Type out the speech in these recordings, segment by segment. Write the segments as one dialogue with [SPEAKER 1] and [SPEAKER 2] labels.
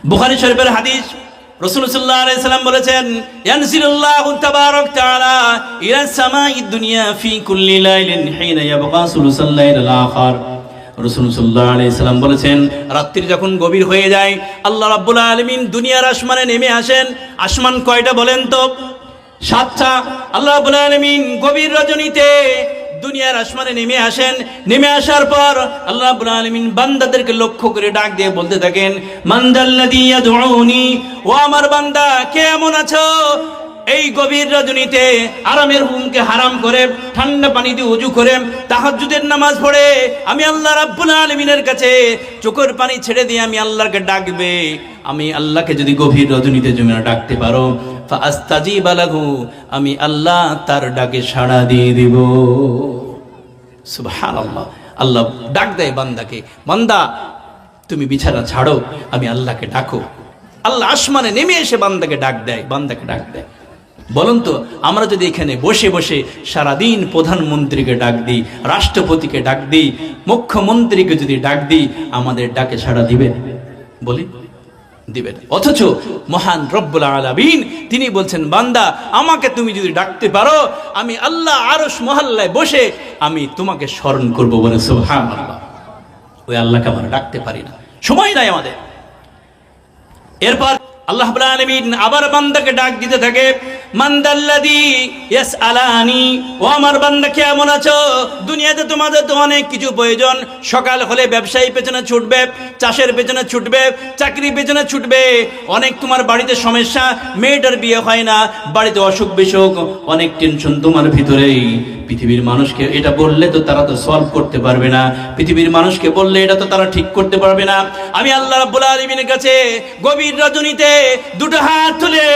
[SPEAKER 1] বুখারী শরীফের হাদিস, রাসূল সাল্লাল্লাহু আলাইহি সাল্লাম বলেছেন, ইয়ানজিলুল্লাহু তাবারাক তাআলা ইলা সামাঈদ দুনিয়া ফি কুল্লি লাইলিন হিনা ইয়াবকা সুলুসাল লাইলিল আখির। রাসূল সাল্লাল্লাহু আলাইহি সাল্লাম বলেছেন, রাত্রি যখন গভীর হয়ে যায় আল্লাহ রাব্বুল আলামিন দুনিয়ার আসমানে নেমে আসেন। আসমান কয়টা বলেন তো? 7টা। আল্লাহ রাব্বুল আলামিন গভীর রজনীতে দুনিয়ার আসমানে নেমে আসেন। নেমে আসার পর আল্লাহ রাব্বুল আলামিন বান্দাদেরকে লক্ষ্য করে ডাক দিয়ে বলতে থাকেন, মান যাল্লাযী ইয়াদউনি, ও আমার বান্দা কে এমন আছো এই গভীর রজনীতে আরামের ঘুমকে হারাম করে ঠান্ডা পানি দিয়ে ওযু করে তাহাজ্জুদের নামাজ পড়ে আমি আল্লাহ রাব্বুল আলামিনের কাছে চোখের পানি ছেড়ে দিয়ে আমি আল্লাহকে ডাকবে। আমি আল্লাহকে যদি গভীর রজনীতে জমিনা ডাকতে পারো, ফাআস্তাজিবা লাহু, আমি আল্লাহ তার ডাকে সাড়া দিয়ে দিব। সুবহানাল্লাহ। আল্লাহ ডাক দেয় বান্দাকে, বান্দা তুমি বিছানা ছাড়ো, আমি আল্লাহকে ডাকো। আল্লাহ আসমানে নেমে এসে বান্দাকে ডাক দেয়, বান্দাকে ডাক দেয়। বলুন তো, আমরা যদি এখানে বসে বসে সারাদিন প্রধানমন্ত্রীকে ডাক দিই, রাষ্ট্রপতিকে ডাক দিই, মুখ্যমন্ত্রীকে যদি ডাক দিই, আমাদের ডাকে সাড়া দিবেন? বলি দিবেন। অথচ মহান রব্বুল আলামিন তিনি বলছেন, বান্দা আমাকে তুমি যদি ডাকতে পারো, আমি আল্লাহ আরশ মহল্লায় বসে আমি তোমাকে স্মরণ করবো। বলে সুবহানাল্লাহ। ওই আল্লাহকে আমরা ডাকতে পারি না, সময় নাই আমাদের। এরপর আল্লাহ রাব্বুল আলামিন আবার বান্দাকে ডাক দিতে থাকে, মান দাল্লাযী ইয়াসআলানি, ও আমার বান্দা কেমন আছো? দুনিয়াতে তোমাদের তো অনেক কিছু প্রয়োজন। সকাল হলে ব্যবসায়ী পেছনে ছুটবে, চাষের পেছনে ছুটবে, চাকরির পেছনে ছুটবে, অনেক তোমার বাড়িতে সমস্যা, মেয়েটার বিয়ে হয় না, বাড়িতে অসুখ বিসুখ, অনেক টেনশন তোমার ভিতরেই। পৃথিবীর মানুষকে এটা বললে তো তারা তো সলভ করতে পারবে না, পৃথিবীর মানুষকে বললে এটা তো তারা ঠিক করতে পারবে না। আমি আল্লাহ রাব্বুল আলামিনের কাছে গভীর রজনীতে দুটো হাত তুলে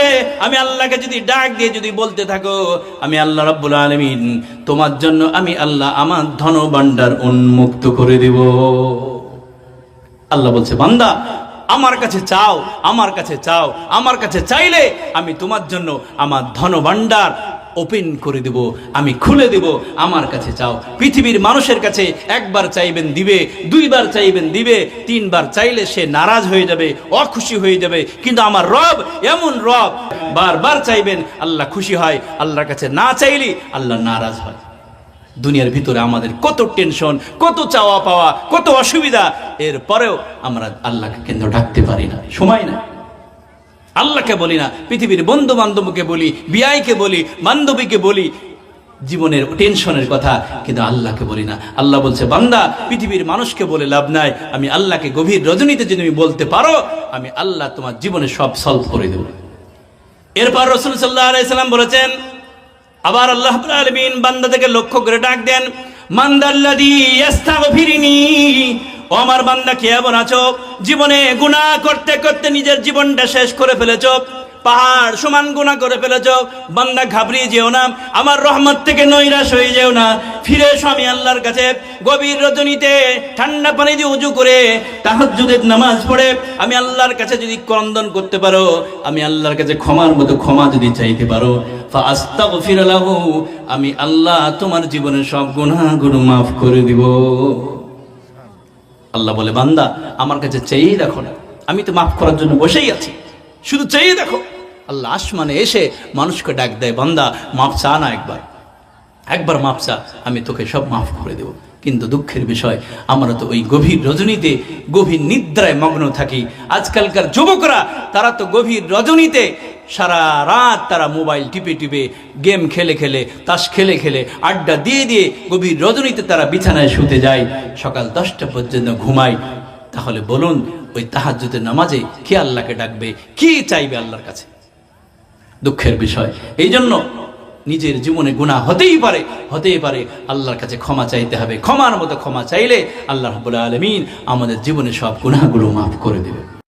[SPEAKER 1] আমি আল্লাহকে যদি ডাক দিয়ে যদি বলতে থাকো, আমি আল্লাহ রাব্বুল আলামিন তোমার জন্য আমি আল্লাহ আমার ধন ভাণ্ডার উন্মুক্ত করে দেব। আল্লাহ বলছে, বান্দা আমার কাছে চাও, আমার কাছে চাও, আমার কাছে চাইলে আমি তোমার জন্য আমার ধন ভাণ্ডার ওপেন করে দেব, আমি খুলে দেব। আমার কাছে চাও। পৃথিবীর মানুষের কাছে একবার চাইবেন দিবে, দুইবার চাইবেন দিবে, তিনবার চাইলে সে নারাজ হয়ে যাবে, অখুশি হয়ে যাবে। কিন্তু আমার রব এমন রব, বারবার চাইবেন আল্লাহ খুশি হয়, আল্লাহর কাছে না চাইলে আল্লাহ নারাজ হয়। দুনিয়ার ভিতরে আমাদের কত টেনশন, কত চাওয়া পাওয়া, কত অসুবিধা, এরপরেও আমরা আল্লাহকে কেন্দ্র ডাকতে পারি না, সময় না। আল্লাহকে বলি না, পৃথিবীর বন্ধু বান্ধবকে বলি, বিয়াইকে বলি, বান্ধবীকে বলি জীবনের টেনশনের কথা, কিন্তু আল্লাহকে বলি না। আল্লাহ বলছে, বান্দা পৃথিবীর মানুষকে বলে লাভ নাই, আমি আল্লাহকে গভীর রজনীতে যদি তুমি বলতে পারো, আমি আল্লাহ তোমার জীবনে সব সলভ করে দেব। এরপর রাসূল সাল্লাল্লাহু আলাইহি সাল্লাম বলেছেন, আবার আল্লাহ রাব্বুল আলামিন বান্দাদেরকে লক্ষ্য করে ডাক দেন, মান দাল্লাযী ইস্তাগফিরনি, ও আমার বান্দা কেমন আছো? জীবনে গুনাহ করতে করতে নিজের জীবনটা শেষ করে ফেলেছো, পাহাড় সমান গুনাহ করে ফেলেছো। বান্দা ঘাবড়িয়ে যেও না, আমার রহমত থেকে নৈরাশ হয়ে যেও না, ফিরে এসো আমি আল্লাহর কাছে। গভীর রজনীতে ঠান্ডা পানি দিয়ে ওযু করে তাহাজ্জুদের নামাজ পড়ে আমি আল্লাহর কাছে যদি ক্রন্দন করতে পারো, আমি আল্লাহর কাছে ক্ষমার মতো ক্ষমা যদি চাইতে পারো, ফাআস্তাগফির লাহু, আমি আল্লাহ তোমার জীবনের সব গুনাহগুলো মাফ করে দিব। আল্লাহ বলে, বান্দা আমার কাছে চেয়েই দেখো না, আমি তো মাফ করার জন্য বসেই আছি, শুধু চেয়ে দেখো। আল্লাহ আসমানে এসে মানুষকে ডাক দেয়, বান্দা মাফ চা না, একবার মাফ চা, আমি তোকে সব মাফ করে দেব। কিন্তু দুঃখের বিষয়, আমরা তো ওই গভীর রজনীতে গভীর নিদ্রায় মগ্ন থাকি। আজকালকার যুবকরা তারা তো গভীর রজনীতে সারা রাত তারা মোবাইল টিপে টিপে, গেম খেলে খেলে, তাস খেলে খেলে, আড্ডা দিয়ে দিয়ে গভীর রজনীতে তারা বিছানায় শুতে যায়, সকাল 10টা পর্যন্ত ঘুমায়। তাহলে বলুন, ওই তাহাজ্জুদের নামাজে কে আল্লাহকে ডাকবে, কি চাইবে আল্লাহর কাছে? দুঃখের বিষয়। এই জন্য নিজের জীবনে গুনাহ হতেই পারে, আল্লাহর কাছে ক্ষমা চাইতে হবে। ক্ষমার মতো ক্ষমা চাইলে আল্লাহ রাব্বুল আলামিন আমাদের জীবনে সব গুনাহগুলো মাফ করে দেবে।